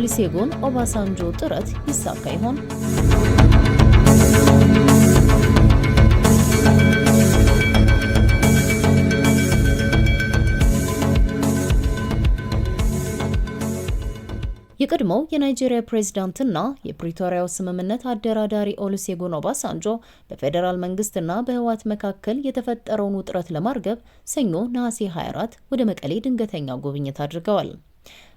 ኦሉሴጉን ኦባሳንጆ ጥረት ይሳካ ይሆን? የቀድሞው የናይጄሪያ ፕሬዝዳንትና የፕሪቶሪያው ስምምነት አደራዳሪ ኦሉሴጉን ኦባሳንጆ በፌዴራል መንግስትና በህወሓት መካከል የተፈጠረውን ውጥረት ለማርገብ ሰኞ ነሐሴ 24 ወደ መቀሌ ድንገተኛ ጉብኝት አድርገዋል።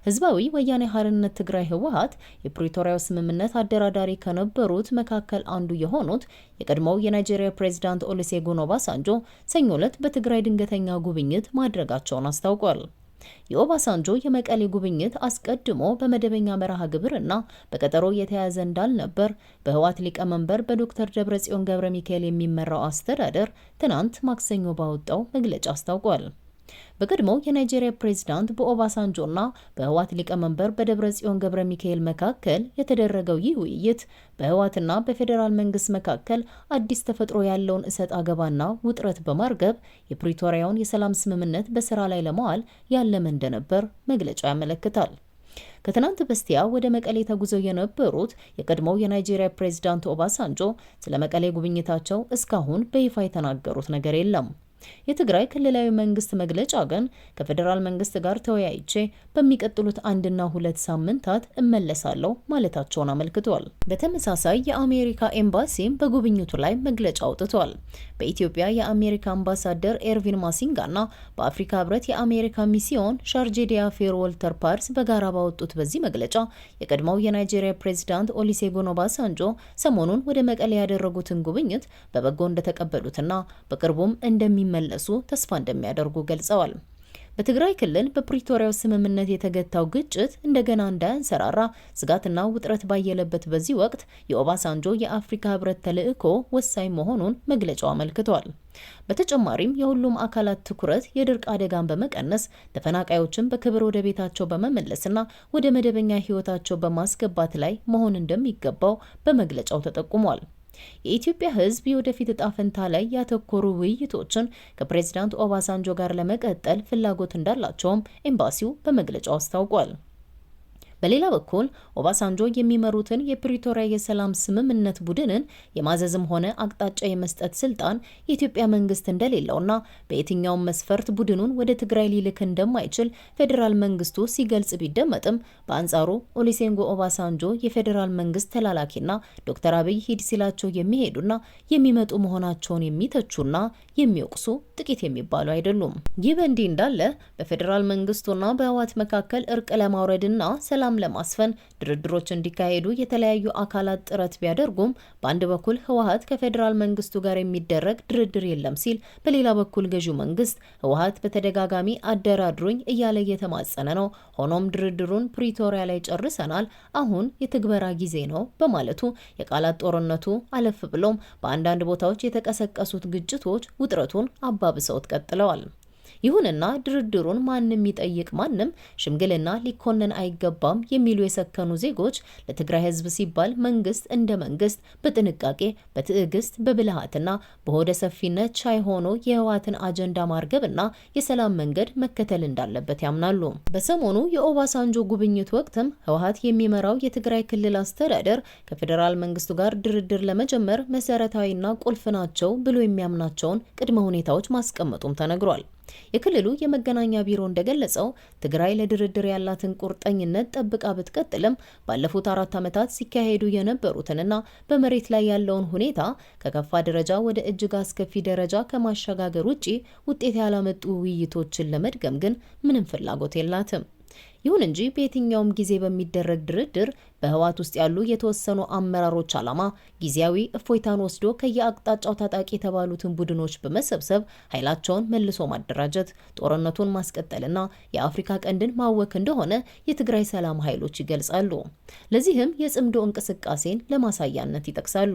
ህዝባዊ ወያኔ ሓርነት ትግራይ ህወሓት የፕሪቶሪያው ስምምነት አደራዳሪ ከነበሩት መካከል አንዱ የሆኑት የቀድሞው የናይጄሪያ ፕሬዝዳንት ኦሉሴጉን ኦባሳንጆ ሰኞ ዕለት በትግራይ ድንገተኛ ጉብኝት ማድረጋቸውን አስታውቋል። የኦባሳንጆ የመቀሌ ጉብኝት አስቀድሞ በመደበኛ መርሃ ግብርና በቀጠሮ የተያዘ እንዳልነበር በህወሓት ሊቀመንበር በዶክተር ደብረጽዮን ገብረ ሚካኤል የሚመራው አስተዳደር ትናንት ማክሰኞ ባወጣው መግለጫ አስታውቋል። በቀድሞው የናይጄሪያ ፕሬዝዳንት በኦባሳንጆና በህወሓት ሊቀመንበር በደብረጽዮን ገብረ ሚካኤል መካከል የተደረገው ይህ ውይይት በህወሓትና በፌዴራል መንግስት መካከል አዲስ ተፈጥሮ ያለውን እሰጥ አገባና ውጥረት በማርገብ የፕሪቶሪያውን የሰላም ስምምነት በስራ ላይ ለማዋል ያለመ እንደነበር መግለጫው ያመለክታል። ከትናንት በስቲያ ወደ መቀሌ ተጉዘው የነበሩት የቀድሞው የናይጄሪያ ፕሬዝዳንት ኦባሳንጆ ስለ መቀሌ ጉብኝታቸው እስካሁን በይፋ የተናገሩት ነገር የለም። የትግራይ ክልላዊ መንግስት መግለጫ ግን ከፌዴራል መንግስት ጋር ተወያይቼ በሚቀጥሉት 1-2 ሳምንታት እመለሳለሁ ማለታቸውን አመልክቷል። በተመሳሳይ የአሜሪካ ኤምባሲም በጉብኝቱ ላይ መግለጫ አውጥቷል። በኢትዮጵያ የአሜሪካ አምባሳደር ኤርቪን ማሲንጋና በአፍሪካ ህብረት የአሜሪካ ሚስዮን ሻርጄዲያ ፌር ወልተር ፓርስ በጋራ ባወጡት በዚህ መግለጫ የቀድሞው የናይጄሪያ ፕሬዝዳንት ኦሉሴጉን ኦባሳንጆ ሰሞኑን ወደ መቀሌ ያደረጉትን ጉብኝት በበጎ እንደተቀበሉትና በቅርቡም እንደሚመለሱ ተስፋ እንደሚያደርጉ ገልጸዋል። በትግራይ ክልል በፕሪቶሪያው ስምምነት የተገታው ግጭት እንደገና እንዳያንሰራራ ስጋትና ውጥረት ባየለበት በዚህ ወቅት የኦባሳንጆ የአፍሪካ ህብረት ተልዕኮ ወሳኝ መሆኑን መግለጫው አመልክቷል። በተጨማሪም የሁሉም አካላት ትኩረት የድርቅ አደጋን በመቀነስ ተፈናቃዮችን በክብር ወደ ቤታቸው በመመለስና ወደ መደበኛ ህይወታቸው በማስገባት ላይ መሆን እንደሚገባው በመግለጫው ተጠቁሟል። የኢትዮጵያ ህዝብ የወደፊት እጣ ፈንታ ላይ ያተኮሩ ውይይቶችን ከፕሬዝዳንት ኦባሳንጆ ጋር ለመቀጠል ፍላጎት እንዳላቸውም ኤምባሲው በመግለጫው አስታውቋል። በሌላ በኩል ኦባሳንጆ የሚመሩትን የፕሪቶሪያ የሰላም ስምምነት ቡድንን የማዘዝም ሆነ አቅጣጫ የመስጠት ስልጣን የኢትዮጵያ መንግስት እንደሌለውና በየትኛውም መስፈርት ቡድኑን ወደ ትግራይ ሊልክ እንደማይችል ፌዴራል መንግስቱ ሲገልጽ ቢደመጥም በአንጻሩ ኦሉሴጉን ኦባሳንጆ የፌዴራል መንግስት ተላላኪና ዶክተር አብይ ሂድ ሲላቸው የሚሄዱና የሚመጡ መሆናቸውን የሚተቹና የሚወቅሱ ጥቂት የሚባሉ አይደሉም። ይህ በእንዲህ እንዳለ በፌዴራል መንግስቱና በህወሓት መካከል እርቅ ለማውረድና ሰላም ለማስፈን ድርድሮች እንዲካሄዱ የተለያዩ አካላት ጥረት ቢያደርጉም በአንድ በኩል ህወሓት ከፌዴራል መንግስቱ ጋር የሚደረግ ድርድር የለም ሲል፣ በሌላ በኩል ገዢው መንግስት ህወሓት በተደጋጋሚ አደራድሩኝ እያለ እየተማጸነ ነው፣ ሆኖም ድርድሩን ፕሪቶሪያ ላይ ጨርሰናል፣ አሁን የትግበራ ጊዜ ነው በማለቱ የቃላት ጦርነቱ አለፍ ብሎም በአንዳንድ ቦታዎች የተቀሰቀሱት ግጭቶች ውጥረቱን አባብሰውት ቀጥለዋል። ይሁንና ድርድሩን ማንም ይጠይቅ ማንም ሽምግልና ሊኮነን አይገባም የሚሉ የሰከኑ ዜጎች ለትግራይ ህዝብ ሲባል መንግስት እንደ መንግስት በጥንቃቄ በትዕግስት በብልሃትና በሆደ ሰፊነት ቻይ ሆኖ የህወሓትን አጀንዳ ማርገብና የሰላም መንገድ መከተል እንዳለበት ያምናሉ። በሰሞኑ የኦባሳንጆ ጉብኝት ወቅትም ህወሓት የሚመራው የትግራይ ክልል አስተዳደር ከፌዴራል መንግስቱ ጋር ድርድር ለመጀመር መሰረታዊና ቁልፍ ናቸው ብሎ የሚያምናቸውን ቅድመ ሁኔታዎች ማስቀመጡም ተነግሯል። የክልሉ የመገናኛ ቢሮ እንደገለጸው ትግራይ ለድርድር ያላትን ቁርጠኝነት ጠብቃ ብትቀጥልም ባለፉት 4 ዓመታት ሲካሄዱ የነበሩትንና በመሬት ላይ ያለውን ሁኔታ ከከፋ ደረጃ ወደ እጅግ አስከፊ ደረጃ ከማሸጋገር ውጪ ውጤት ያላመጡ ውይይቶችን ለመድገም ግን ምንም ፍላጎት የላትም። ይሁን እንጂ በየትኛውም ጊዜ በሚደረግ ድርድር በህወሓት ውስጥ ያሉ የተወሰኑ አመራሮች ዓላማ ጊዜያዊ እፎይታን ወስዶ ከየአቅጣጫው ታጣቂ የተባሉትን ቡድኖች በመሰብሰብ ኃይላቸውን መልሶ ማደራጀት፣ ጦርነቱን ማስቀጠልና የአፍሪካ ቀንድን ማወክ እንደሆነ የትግራይ ሰላም ኃይሎች ይገልጻሉ። ለዚህም የጽምዶ እንቅስቃሴን ለማሳያነት ይጠቅሳሉ።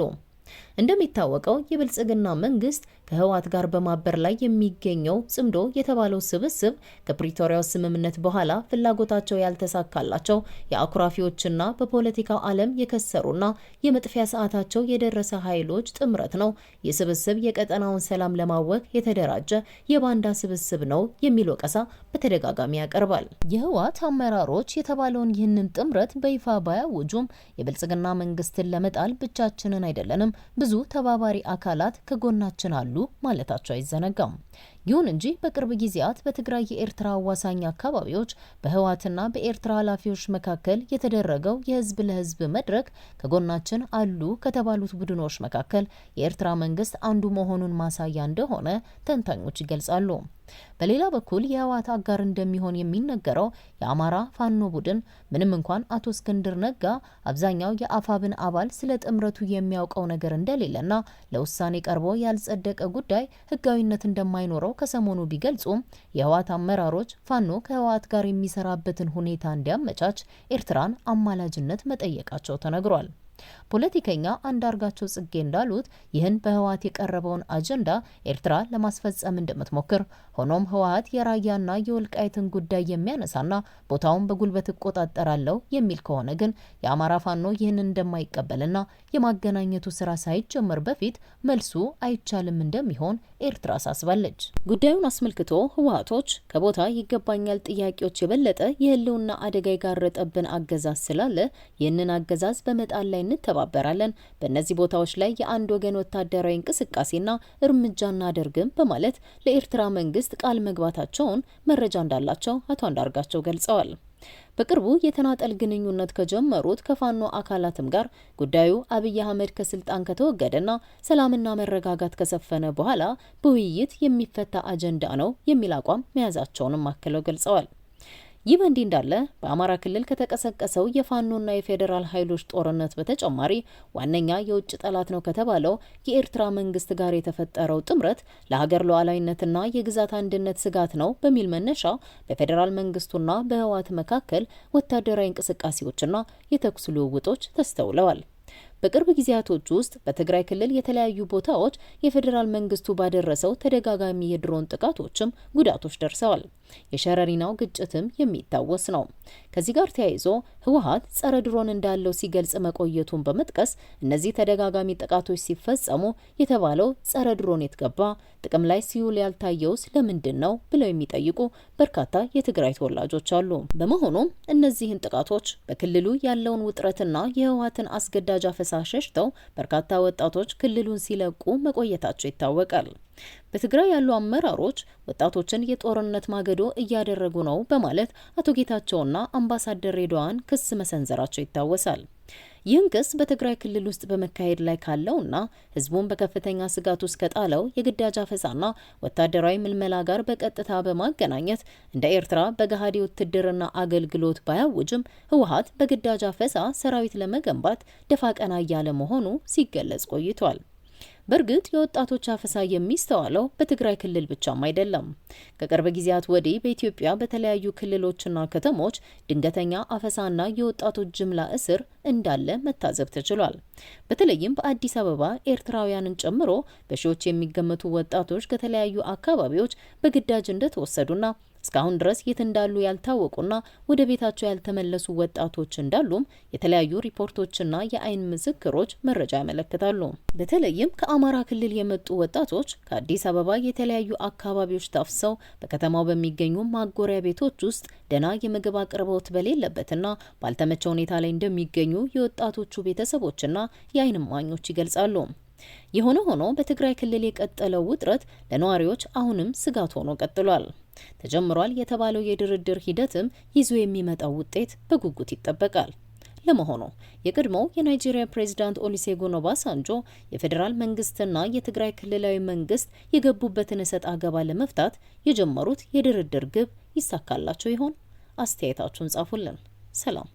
እንደሚታወቀው የብልጽግና መንግስት ከህወሓት ጋር በማበር ላይ የሚገኘው ጽምዶ የተባለው ስብስብ ከፕሪቶሪያው ስምምነት በኋላ ፍላጎታቸው ያልተሳካላቸው የአኩራፊዎችና በፖለቲካው ዓለም የከሰሩና የመጥፊያ ሰዓታቸው የደረሰ ኃይሎች ጥምረት ነው። ይህ ስብስብ የቀጠናውን ሰላም ለማወክ የተደራጀ የባንዳ ስብስብ ነው የሚል ወቀሳ በተደጋጋሚ ያቀርባል። የህወሓት አመራሮች የተባለውን ይህንን ጥምረት በይፋ ባያውጁም የብልጽግና መንግስትን ለመጣል ብቻችንን አይደለንም፣ ብዙ ተባባሪ አካላት ከጎናችን አሉ ማለታቸው አይዘነጋም። ይሁን እንጂ በቅርብ ጊዜያት በትግራይ የኤርትራ አዋሳኝ አካባቢዎች በህወሓትና በኤርትራ ኃላፊዎች መካከል የተደረገው የህዝብ ለህዝብ መድረክ ከጎናችን አሉ ከተባሉት ቡድኖች መካከል የኤርትራ መንግስት አንዱ መሆኑን ማሳያ እንደሆነ ተንታኞች ይገልጻሉ። በሌላ በኩል የህወሓት አጋር እንደሚሆን የሚነገረው የአማራ ፋኖ ቡድን ምንም እንኳን አቶ እስክንድር ነጋ አብዛኛው የአፋብን አባል ስለ ጥምረቱ የሚያውቀው ነገር እንደሌለና ለውሳኔ ቀርቦ ያልጸደቀ ጉዳይ ህጋዊነት እንደማይኖረው ከሰሞኑ ቢገልጹም የህወሓት አመራሮች ፋኖ ከህወሓት ጋር የሚሰራበትን ሁኔታ እንዲያመቻች ኤርትራን አማላጅነት መጠየቃቸው ተነግሯል። ፖለቲከኛ አንዳርጋቸው ጽጌ እንዳሉት ይህን በህወሓት የቀረበውን አጀንዳ ኤርትራ ለማስፈጸም እንደምትሞክር፣ ሆኖም ህወሓት የራያና የወልቃይትን ጉዳይ የሚያነሳና ቦታውን በጉልበት እቆጣጠራለሁ የሚል ከሆነ ግን የአማራ ፋኖ ይህንን እንደማይቀበልና የማገናኘቱ ስራ ሳይጀመር በፊት መልሱ አይቻልም እንደሚሆን ኤርትራ አሳስባለች። ጉዳዩን አስመልክቶ ህወሓቶች ከቦታ ይገባኛል ጥያቄዎች የበለጠ የህልውና አደጋ የጋረጠብን አገዛዝ ስላለ ይህንን አገዛዝ በመጣል ላይ እንተባበራለን፣ በእነዚህ ቦታዎች ላይ የአንድ ወገን ወታደራዊ እንቅስቃሴና እርምጃ እናደርግም በማለት ለኤርትራ መንግስት ቃል መግባታቸውን መረጃ እንዳላቸው አቶ አንዳርጋቸው ገልጸዋል። በቅርቡ የተናጠል ግንኙነት ከጀመሩት ከፋኖ አካላትም ጋር ጉዳዩ አብይ አህመድ ከስልጣን ከተወገደና ሰላምና መረጋጋት ከሰፈነ በኋላ በውይይት የሚፈታ አጀንዳ ነው የሚል አቋም መያዛቸውንም አክለው ገልጸዋል። ይህ በእንዲህ እንዳለ በአማራ ክልል ከተቀሰቀሰው የፋኖና የፌዴራል ኃይሎች ጦርነት በተጨማሪ ዋነኛ የውጭ ጠላት ነው ከተባለው የኤርትራ መንግስት ጋር የተፈጠረው ጥምረት ለሀገር ሉዓላዊነትና የግዛት አንድነት ስጋት ነው በሚል መነሻ በፌዴራል መንግስቱና በህወሓት መካከል ወታደራዊ እንቅስቃሴዎችና የተኩስ ልውውጦች ተስተውለዋል። በቅርብ ጊዜያቶች ውስጥ በትግራይ ክልል የተለያዩ ቦታዎች የፌዴራል መንግስቱ ባደረሰው ተደጋጋሚ የድሮን ጥቃቶችም ጉዳቶች ደርሰዋል። የሸረሪናው ግጭትም የሚታወስ ነው። ከዚህ ጋር ተያይዞ ህወሓት ጸረ ድሮን እንዳለው ሲገልጽ መቆየቱን በመጥቀስ እነዚህ ተደጋጋሚ ጥቃቶች ሲፈጸሙ የተባለው ጸረ ድሮን የትገባ ጥቅም ላይ ሲውል ያልታየውስ ለምንድን ነው ብለው የሚጠይቁ በርካታ የትግራይ ተወላጆች አሉ። በመሆኑም እነዚህን ጥቃቶች በክልሉ ያለውን ውጥረትና የህወሓትን አስገዳጅ አፈሳ ሸሽተው በርካታ ወጣቶች ክልሉን ሲለቁ መቆየታቸው ይታወቃል። በትግራይ ያሉ አመራሮች ወጣቶችን የጦርነት ማገዶ እያደረጉ ነው በማለት አቶ ጌታቸውና አምባሳደር ሬድዋን ክስ መሰንዘራቸው ይታወሳል። ይህን ክስ በትግራይ ክልል ውስጥ በመካሄድ ላይ ካለውና ህዝቡን በከፍተኛ ስጋት ውስጥ ከጣለው የግዳጅ አፈሳና ወታደራዊ ምልመላ ጋር በቀጥታ በማገናኘት እንደ ኤርትራ በገሃድ ውትድርና አገልግሎት ባያውጅም ህወሓት በግዳጅ አፈሳ ሰራዊት ለመገንባት ደፋ ቀና እያለ መሆኑ ሲገለጽ ቆይቷል። በእርግጥ የወጣቶች አፈሳ የሚስተዋለው በትግራይ ክልል ብቻም አይደለም። ከቅርብ ጊዜያት ወዲህ በኢትዮጵያ በተለያዩ ክልሎችና ከተሞች ድንገተኛ አፈሳና የወጣቶች ጅምላ እስር እንዳለ መታዘብ ተችሏል። በተለይም በአዲስ አበባ ኤርትራውያንን ጨምሮ በሺዎች የሚገመቱ ወጣቶች ከተለያዩ አካባቢዎች በግዳጅ እንደተወሰዱና እስካሁን ድረስ የት እንዳሉ ያልታወቁና ወደ ቤታቸው ያልተመለሱ ወጣቶች እንዳሉም የተለያዩ ሪፖርቶችና የአይን ምስክሮች መረጃ ያመለክታሉ። በተለይም ከአማራ ክልል የመጡ ወጣቶች ከአዲስ አበባ የተለያዩ አካባቢዎች ታፍሰው በከተማው በሚገኙ ማጎሪያ ቤቶች ውስጥ ደህና የምግብ አቅርቦት በሌለበትና ባልተመቸ ሁኔታ ላይ እንደሚገኙ የወጣቶቹ ቤተሰቦችና የአይን እማኞች ይገልጻሉ። የሆነ ሆኖ በትግራይ ክልል የቀጠለው ውጥረት ለነዋሪዎች አሁንም ስጋት ሆኖ ቀጥሏል። ተጀምሯል የተባለው የድርድር ሂደትም ይዞ የሚመጣው ውጤት በጉጉት ይጠበቃል። ለመሆኑ የቀድሞው የናይጄሪያ ፕሬዝዳንት ኦሉሴጉን ኦባሳንጆ የፌዴራል መንግስትና የትግራይ ክልላዊ መንግስት የገቡበትን እሰጥ አገባ ለመፍታት የጀመሩት የድርድር ግብ ይሳካላቸው ይሆን? አስተያየታችሁን ጻፉልን። ሰላም።